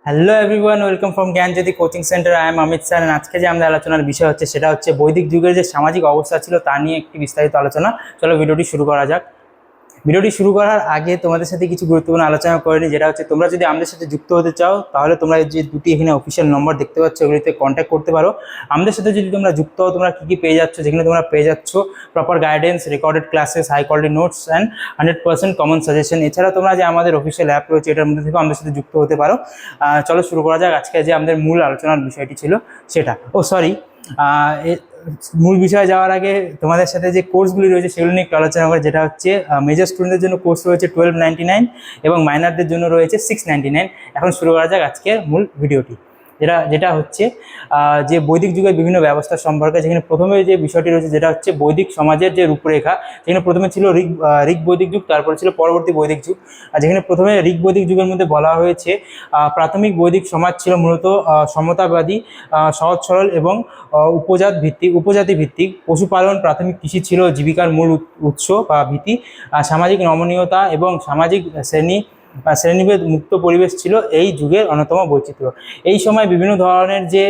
Hello everyone, welcome from Gyanjyoti coaching centre. I am Amit sir. আজকে যে আমাদের আলোচনার বিষয় হচ্ছে সেটা হচ্ছে বৈদিক যুগের যে সামাজিক অবস্থা ছিল তা নিয়ে একটি বিস্তারিত আলোচনা। চলো ভিডিওটি শুরু করা যাক। ভিডিওটি শুরু করার আগে তোমাদের সাথে কিছু গুরুত্বপূর্ণ আলোচনা করে নিই, যেটা হচ্ছে তোমরা যদি আমাদের সাথে যুক্ত হতে চাও তাহলে তোমরা যে দুটি এখানে অফিসিয়াল নম্বর দেখতে পাচ্ছ ওগুলিতে কন্ট্যাক্ট করতে পারো। আমাদের সাথে যদি তোমরা যুক্ত হও তোমরা কী কী পেয়ে যাচ্ছ, যেখানে তোমরা পেয়ে যাচ্ছ proper guidance, recorded classes, high quality notes and 100% common suggestion. এছাড়া তোমরা যে আমাদের অফিসিয়াল অ্যাপ রয়েছে এটার মধ্যে থেকে আমাদের সাথে যুক্ত হতে পারো। চলো শুরু করা যাক। আজকে যে আমাদের মূল আলোচনার বিষয়টি ছিল সেটা মূল বিষয়ে যাওয়ার আগে তোমাদের সাথে যে কোর্সগুলি রয়েছে সেগুলো নিয়ে একটু আলোচনা করে, যেটা হচ্ছে মেজর স্টুডেন্টদের জন্য কোর্স রয়েছে 1299 এবং মাইনরদের জন্য রয়েছে 699। এখন শুরু করা যাক আজকের মূল ভিডিওটি, যেটা হচ্ছে যে বৈদিক যুগের বিভিন্ন ব্যবস্থা সম্পর্কে। যেখানে প্রথমে যে বিষয়টি রয়েছে যেটা হচ্ছে বৈদিক সমাজের যে রূপরেখা, যেখানে প্রথমে ছিল ঋগ বৈদিক যুগ, তারপরে ছিল পরবর্তী বৈদিক যুগ। যেখানে প্রথমে ঋগ বৈদিক যুগের মধ্যে বলা হয়েছে প্রাথমিক বৈদিক সমাজ ছিল মূলত সমতাবাদী, সহজ সরল এবং উপজাতি ভিত্তিক। পশুপালন, প্রাথমিক কৃষি ছিল জীবিকার মূল উৎস বা ভিত্তি। সামাজিক নমনীয়তা এবং সামাজিক শ্রেণীভেদ মুক্ত পরিবেশ ছিল এই যুগের অন্যতম বৈচিত্র্য। এই সময় বিভিন্ন ধরনের যে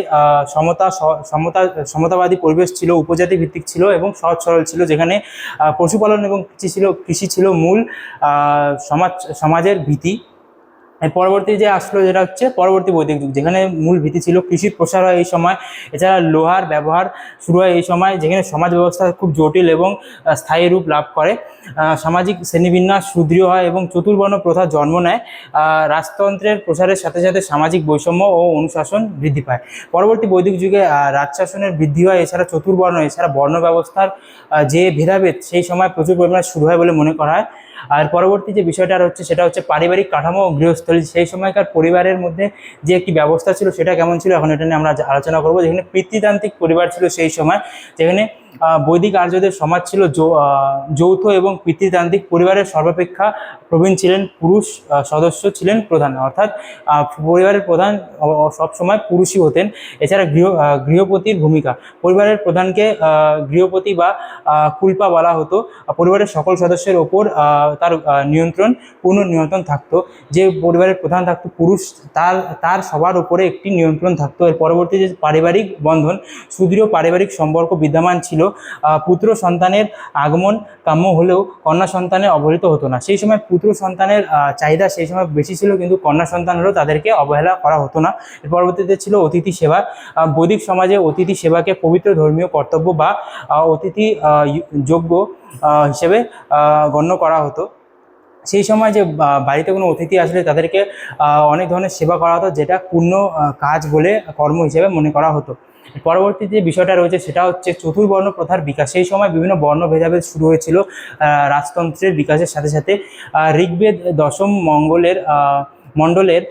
সমতাবাদী পরিবেশ ছিল, উপজাতি ভিত্তিক ছিল এবং সহজ সরল ছিল, যেখানে পশুপালন এবং কৃষি ছিল মূল সমাজের ভিত্তি। পরবর্তী যে আসলো যেটা হচ্ছে পরবর্তী বৈদিক যুগ, যেখানে মূল ভিত্তি ছিল কৃষির প্রসার হয় এই সময়। এছাড়া লোহার ব্যবহার শুরু হয় এই সময়, যেখানে সমাজ ব্যবস্থা খুব জটিল এবং স্থায়ী রূপ লাভ করে। সামাজিক শ্রেণীবিন্যাস সুদৃঢ় হয় এবং চতুর্বর্ণ প্রথা জন্ম নেয়। রাজতন্ত্রের প্রসারের সাথে সাথে সামাজিক বৈষম্য ও অনুশাসন বৃদ্ধি পায়। পরবর্তী বৈদিক যুগে রাজশাসনের বৃদ্ধি হয়। এছাড়া চতুর্বর্ণ, এছাড়া বর্ণ ব্যবস্থার যে ভেদাভেদ সেই সময় প্রচুর পরিমাণে শুরু হয় বলে মনে করা হয়। আর পরবর্তী যে বিষয়টা হচ্ছে সেটা হচ্ছে পারিবারিক কাঠামো ও গৃহস্থলী। সেই সময়কার পরিবারের মধ্যে যে একটি ব্যবস্থা ছিল সেটা কেমন ছিল এখন এটা নিয়ে আমরা আলোচনা করবো। যেখানে পিতৃতান্ত্রিক পরিবার ছিল সেই সময়, যেখানে বৈদিক আর্যদের সমাজ ছিল যৌথ এবং পিতৃতান্ত্রিক। পরিবারের সর্বাপেক্ষা প্রবীণ ছিলেন পুরুষ সদস্য ছিলেন প্রধান, অর্থাৎ পরিবারের প্রধান সবসময় পুরুষই হতেন। এছাড়া গৃহপতির ভূমিকা, পরিবারের প্রধানকে গৃহপতি বা কুলপা বলা হতো। পরিবারের সকল সদস্যের ওপর তার পূর্ণ নিয়ন্ত্রণ থাকতো। যে পরিবারের প্রধান থাকতো পুরুষ, তার সবার উপরে একটি নিয়ন্ত্রণ থাকতো। এর পরবর্তী যে পারিবারিক বন্ধন, সুদৃঢ় পারিবারিক সম্পর্ক বিদ্যমান ছিল। পুত্র সন্তানের আগমন কাম্য হলেও কন্যা সন্তানের অবহেলিত হতো না। সেই সময় পুত্র সন্তানের চাহিদা সেই সময় বেশি ছিল, কিন্তু কন্যা সন্তান হলেও তাদেরকে অবহেলা করা হতো না। এর পরবর্তীতে ছিল অতিথি সেবা। বৈদিক সমাজে অতিথি সেবাকে পবিত্র ধর্মীয় কর্তব্য বা অতিথি যোগ্য হিসেবে গণ্য করা হতো। সেই সময় যে বাড়িতে কোনো অতিথি আসলে তাদেরকে অনেক ধরনের সেবা করা হতো, যেটা পূর্ণ কাজ বলে কর্ম হিসেবে মনে করা হতো। পরবর্তী যে বিষয়টা রয়েছে সেটা হচ্ছে চতুর্বর্ণ প্রথার বিকাশ। সেই সময় বিভিন্ন বর্ণ ভেদাভেদ শুরু হয়েছিল রাজতন্ত্রের বিকাশের সাথে সাথে। ঋগ্বেদ দশম মণ্ডলের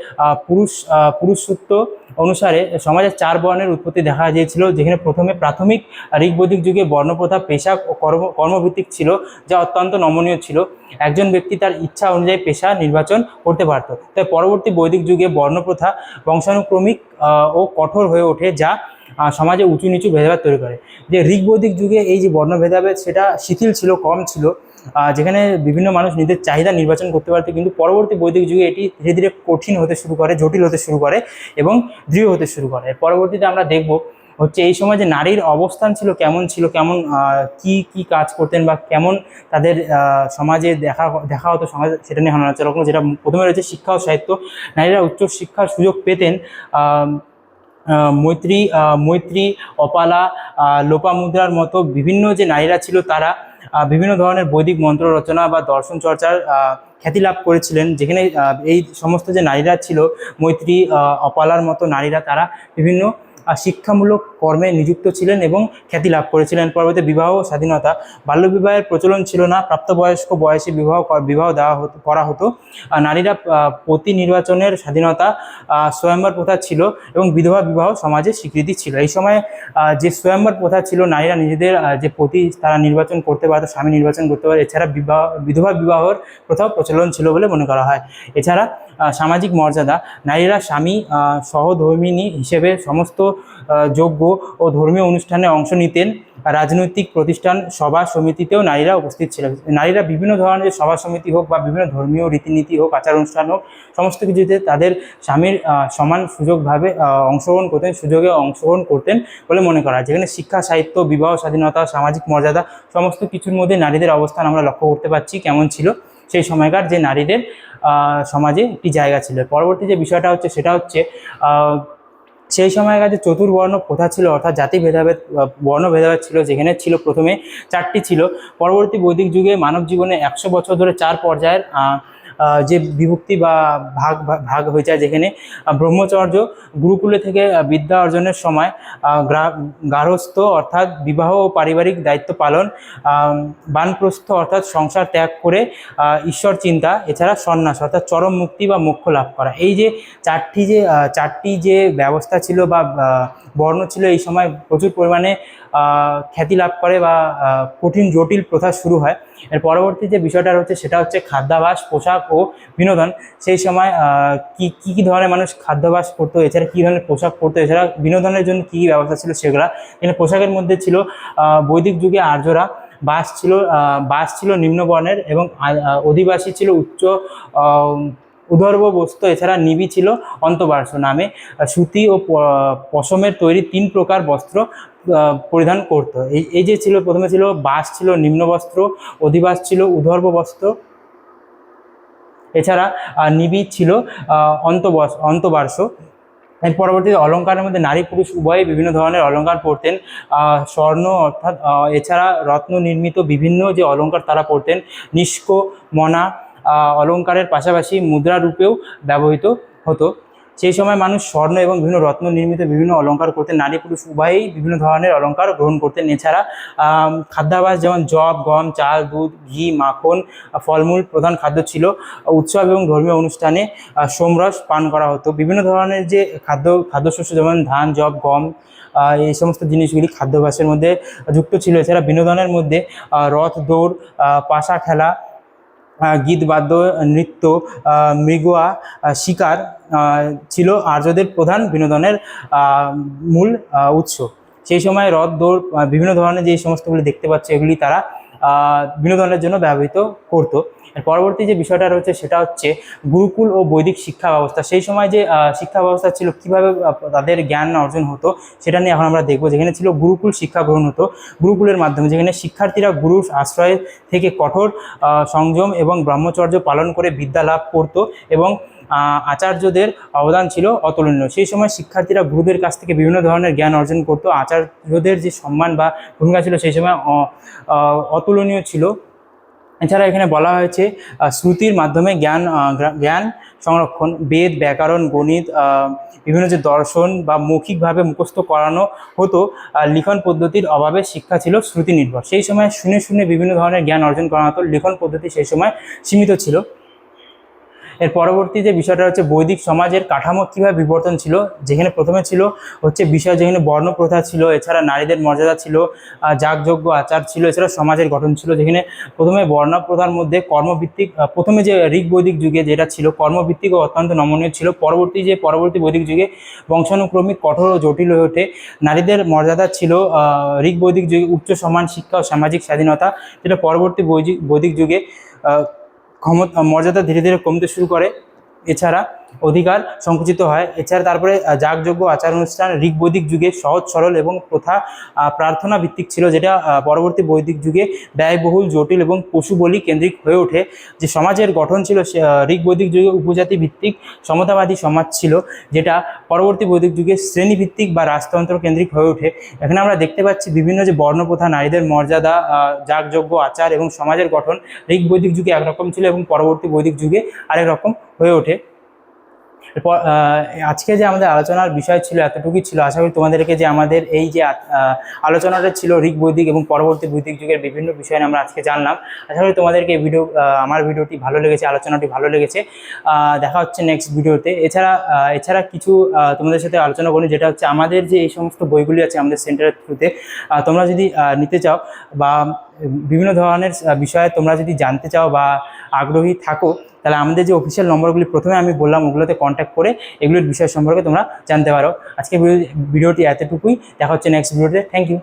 পুরুষসূত্র অনুসারে সমাজে 4 বর্ণের উৎপত্তি দেখা গিয়েছিল, যেখানে প্রথমে প্রাথমিক ঋগ্বৈদিক যুগে বর্ণপ্রথা পেশা ও কর্মভিত্তিক ছিল, যা অত্যন্ত নমনীয় ছিল। একজন ব্যক্তি তার ইচ্ছা অনুযায়ী পেশা নির্বাচন করতে পারত। তাই পরবর্তী বৈদিক যুগে বর্ণপ্রথা বংশানুক্রমিক ও কঠোর হয়ে ওঠে, যা সমাজে উঁচু নিচু ভেদাভেদ তৈরি করে। যে ঋগ্বৈদিক যুগে এই যে বর্ণ ভেদাভেদ সেটা শিথিল ছিল, কম ছিল, যেখানে বিভিন্ন মানুষ নিজের চাহিদা নির্বাচন করতে পারত। কিন্তু পরবর্তী বৈদিক যুগে এটি ধীরে ধীরে কঠিন হতে শুরু করে, জটিল হতে শুরু করে এবং দৃঢ় হতে শুরু করে। পরবর্তীতে আমরা দেখব হচ্ছে এই সময় যে নারীর অবস্থান ছিল কেমন কি কাজ করতেন বা কেমন তাদের সমাজে দেখা হতো সমাজে, সেটা নিয়ে আলোচনা করব। যেটা প্রথমে রয়েছে শিক্ষা ও সাহিত্য। নারীরা উচ্চ শিক্ষার সুযোগ পেতেন। মৈত্রী, অপালা, লোপামুদ্রার মতো বিভিন্ন যে নারীরা ছিল তারা বিভিন্ন ধরনের বৈদিক মন্ত্র রচনা বা দর্শন চর্চার খ্যাতি লাভ করেছিলেন। যেখানে এই সমস্ত যে নারীরা ছিল, মৈত্রী, অপালার মতো নারীরা, তারা বিভিন্ন শিক্ষামূলক কর্মে নিযুক্ত ছিলেন এবং খ্যাতি লাভ করেছিলেন। পরবর্তী বিবাহ স্বাধীনতা, বাল্যবিবাহের প্রচলন ছিল না। প্রাপ্তবয়স্ক বয়সে বিবাহ করা হতো। নারীরা পতি নির্বাচনের স্বাধীনতা, স্বয়ম্বর প্রথা ছিল এবং বিধবা বিবাহ সমাজের স্বীকৃতি ছিল। এই সময় যে স্বয়ম্বর প্রথা ছিল, নারীরা নিজেদের যে পতি তারা নির্বাচন করতে পারত, স্বামী নির্বাচন করতে পারে। এছাড়া বিধবা বিবাহের প্রথাও প্রচলন ছিল বলে মনে করা হয়। এছাড়া সামাজিক মর্যাদা, নারীরা স্বামী সহধর্মিণী হিসেবে সমস্ত যোগ্য ও ধর্মীয় অনুষ্ঠানে অংশ নিতেন। রাজনৈতিক প্রতিষ্ঠান, সভা সমিতিতেও নারীরা উপস্থিত ছিল। নারীরা বিভিন্ন ধরনের সভা সমিতি হোক বা বিভিন্ন ধর্মীয় রীতিনীতি হোক, আচার অনুষ্ঠান হোক, সমস্ত কিছুতে তাদের স্বামীর সমান সুযোগভাবে অংশগ্রহণ করতেন বলে মনে করা হয়। যেখানে শিক্ষা, সাহিত্য, বিবাহ স্বাধীনতা, সামাজিক মর্যাদা সমস্ত কিছুর মধ্যে নারীদের অবস্থান আমরা লক্ষ্য করতে পারছি কেমন ছিল সেই সময়কার যে নারীদের সমাজে একটি জায়গা ছিল। পরবর্তী যে বিষয়টা হচ্ছে সেটা হচ্ছে সেই সময়কার যে চতুর্বর্ণ প্রথা ছিল, অর্থাৎ জাতি ভেদাভেদ, বর্ণ ভেদাভেদ ছিল, যেখানে ছিল প্রথমে 4টি ছিল। পরবর্তী বৈদিক যুগে মানব জীবনে 100 বছর ধরে 4 পর্যায়ের যে বিভক্তি বা ভাগ হয়ে যায়, যেখানে ব্রহ্মচর্য, গুরুকুলে থেকে বিদ্যা অর্জনের সময়, গার্হস্থ্য অর্থাৎ বিবাহ ও পারিবারিক দায়িত্ব পালন, বানপ্রস্থ অর্থাৎ সংসার ত্যাগ করে ঈশ্বর চিন্তা, এছাড়া সন্ন্যাস অর্থাৎ চরম মুক্তি বা মোক্ষ লাভ করা। এই যে চারটি যে ব্যবস্থা ছিল বা বর্ণ ছিল, এই সময় প্রচুর পরিমাণে খ্যাতি লাভ করে বা কঠিন জটিল প্রথা শুরু হয়। এর পরবর্তী যে বিষয়টা হচ্ছে সেটা হচ্ছে খাদ্যাভ্যাস, পোশাক ও বিনোদন। সেই সময় কি ধরনের মানুষ খাদ্যাভ্যাস করতো, এছাড়া কী ধরনের পোশাক পরতো, এছাড়া বিনোদনের জন্য কী ব্যবস্থা ছিল সেগুলা। এখানে পোশাকের মধ্যে ছিল বৈদিক যুগে আর্যরা, বাস ছিল নিম্নবর্ণের এবং অধিবাসী ছিল উচ্চ উদর্ভ বস্ত্র, এছাড়া নিবি ছিল অন্তবার্ষ নামে সুতি ও পশমের তৈরি 3 প্রকার বস্ত্র পরিধান করতো। এই যে ছিল, প্রথমে ছিল বাস ছিল নিম্ন বস্ত্র, অধিবাস ছিল উদর্ভ বস্ত্র, এছাড়া নিবি ছিল অন্তবার্ষ। এর পরবর্তীতে অলঙ্কারের মধ্যে নারী পুরুষ উভয়ই বিভিন্ন ধরনের অলঙ্কার পরতেন। স্বর্ণ অর্থাৎ এছাড়া রত্ন নির্মিত বিভিন্ন যে অলঙ্কার তারা পরতেন। নিষ্ক, মনা অলঙ্কারের পাশাপাশি মুদ্রা রূপেও ব্যবহৃত হতো। সেই সময় মানুষ স্বর্ণ এবং বিভিন্ন রত্ন নির্মিত বিভিন্ন অলঙ্কার করতেন। নারী পুরুষ উভয়ই বিভিন্ন ধরনের অলঙ্কার গ্রহণ করতেন। এছাড়া খাদ্যাভ্যাস যেমন জব, গম, চাল, দুধ, ঘি, মাখন, ফলমূল প্রধান খাদ্য ছিল। উৎসব এবং ধর্মীয় অনুষ্ঠানে সোমরস পান করা হতো। বিভিন্ন ধরনের যে খাদ্যশস্য যেমন ধান, জব, গম, এই সমস্ত জিনিসগুলি খাদ্যাভ্যাসের মধ্যে যুক্ত ছিল। এছাড়া বিনোদনের মধ্যে রথ দৌড়, পাশা খেলা, গীত, বাদ্য, নৃত্য, মৃগয়া, শিকার ছিল আর্যদের প্রধান বিনোদনের মূল উৎস। সেই সময় রথ দৌড়, বিভিন্ন ধরনের যে সমস্তগুলি দেখতে পাচ্ছে এগুলি তারা বিনোদনের জন্য ব্যবহৃত করতো। এর পরবর্তী যে বিষয়টা রয়েছে সেটা হচ্ছে গুরুকুল ও বৈদিক শিক্ষা ব্যবস্থা। সেই সময় যে শিক্ষা ব্যবস্থা ছিল, কীভাবে তাদের জ্ঞান অর্জন হতো সেটা নিয়ে এখন আমরা দেখব। যেখানে ছিল গুরুকুল শিক্ষা গ্রহণ হতো গুরুকুলের মাধ্যমে, যেখানে শিক্ষার্থীরা গুরুর আশ্রয় থেকে কঠোর সংযম এবং ব্রহ্মচর্য পালন করে বিদ্যা লাভ করতো এবং আচার্যদের অবদান ছিল অতুলনীয়। সেই সময় শিক্ষার্থীরা গুরুদের কাছ থেকে বিভিন্ন ধরনের জ্ঞান অর্জন করতো। আচার্যদের যে সম্মান বা ভূমিকা ছিল সেই সময় অতুলনীয় ছিল। এছাড়া এখানে বলা হয়েছে শ্রুতির মাধ্যমে জ্ঞান সংরক্ষণ, বেদ, ব্যাকরণ, গণিত, বিভিন্ন যে দর্শন বা মৌখিকভাবে মুখস্থ করানো হতো। লিখন পদ্ধতির অভাবে শিক্ষা ছিল শ্রুতি নির্ভর। সেই সময় শুনে শুনে বিভিন্ন ধরনের জ্ঞান অর্জন করা হতো। লিখন পদ্ধতি সেই সময় সীমিত ছিল। এর পরবর্তী যে বিষয়টা হচ্ছে বৈদিক সমাজের কাঠামো কীভাবে বিবর্তন ছিল। যেখানে প্রথমে ছিল হচ্ছে বিষয়, যেখানে বর্ণপ্রথা ছিল, এছাড়া নারীদের মর্যাদা ছিল, যাগযজ্ঞ আচার ছিল, এছাড়া সমাজের গঠন ছিল। যেখানে প্রথমে বর্ণপ্রথার মধ্যে কর্মভিত্তিক, প্রথমে যে ঋগ বৈদিক যুগে যেটা ছিল কর্মভিত্তিক ও অত্যন্ত নমনীয় ছিল। পরবর্তী বৈদিক যুগে বংশানুক্রমিক, কঠোর ও জটিল হয়ে ওঠে। নারীদের মর্যাদা ছিল ঋগ বৈদিক যুগে উচ্চ সম্মান, শিক্ষা ও সামাজিক স্বাধীনতা, যেটা পরবর্তী বৈদিক যুগে মর্যাদা ধীরে ধীরে কমতে শুরু করে। এছাড়া অধিকার সংকুচিত হয়। এছাড়া তারপরে যাগযজ্ঞ আচার অনুষ্ঠান ঋগ বৈদিক যুগে সহজ সরল এবং প্রথা প্রার্থনা ভিত্তিক ছিল, যেটা পরবর্তী বৈদিক যুগে ব্যয়বহুল, জটিল এবং পশু বলি কেন্দ্রিক হয়ে ওঠে। যে সমাজের গঠন ছিল ঋগ বৈদিক যুগে উপজাতি ভিত্তিক সমতাবাদী সমাজ ছিল, যেটা পরবর্তী বৈদিক যুগে শ্রেণীভিত্তিক বা রাজতন্ত্র কেন্দ্রিক হয়ে ওঠে। এখানে আমরা দেখতে পাচ্ছি বিভিন্ন যে বর্ণপ্রথা, নারীদের মর্যাদা, যাগযজ্ঞ আচার এবং সমাজের গঠন ঋগ বৈদিক যুগে একরকম ছিল এবং পরবর্তী বৈদিক যুগে আরেক রকম হয়ে ওঠে। এরপর আজকে যে আমাদের আলোচনার বিষয় ছিল এতটুকুই ছিল। আশা করি তোমাদেরকে যে আমাদের এই যে আলোচনাটা ছিল ঋগ বৈদিক এবং পরবর্তী বৈদিক যুগের বিভিন্ন বিষয় নিয়ে আমরা আজকে জানলাম। আশা করি তোমাদেরকে আমার ভিডিওটি ভালো লেগেছে, আলোচনাটি ভালো লেগেছে। দেখা হচ্ছে নেক্সট ভিডিওতে। এছাড়া কিছু তোমাদের সাথে আলোচনা করি, যেটা হচ্ছে আমাদের যে এই সমস্ত বইগুলি আছে আমাদের সেন্টারের থ্রুতে, তোমরা যদি নিতে চাও বা বিভিন্ন ধরনের বিষয়ে তোমরা যদি জানতে চাও বা আগ্রহী থাকো, তাহলে আমাদের যে অফিসিয়াল নম্বরগুলি প্রথমে আমি বললাম ওগুলোতে কন্ট্যাক্ট করে এগুলোর বিষয় সম্পর্কে তোমরা জানতে পারো। আজকে ভিডিওটি এতটুকুই, দেখা হচ্ছে নেক্সট ভিডিওতে। Thank you.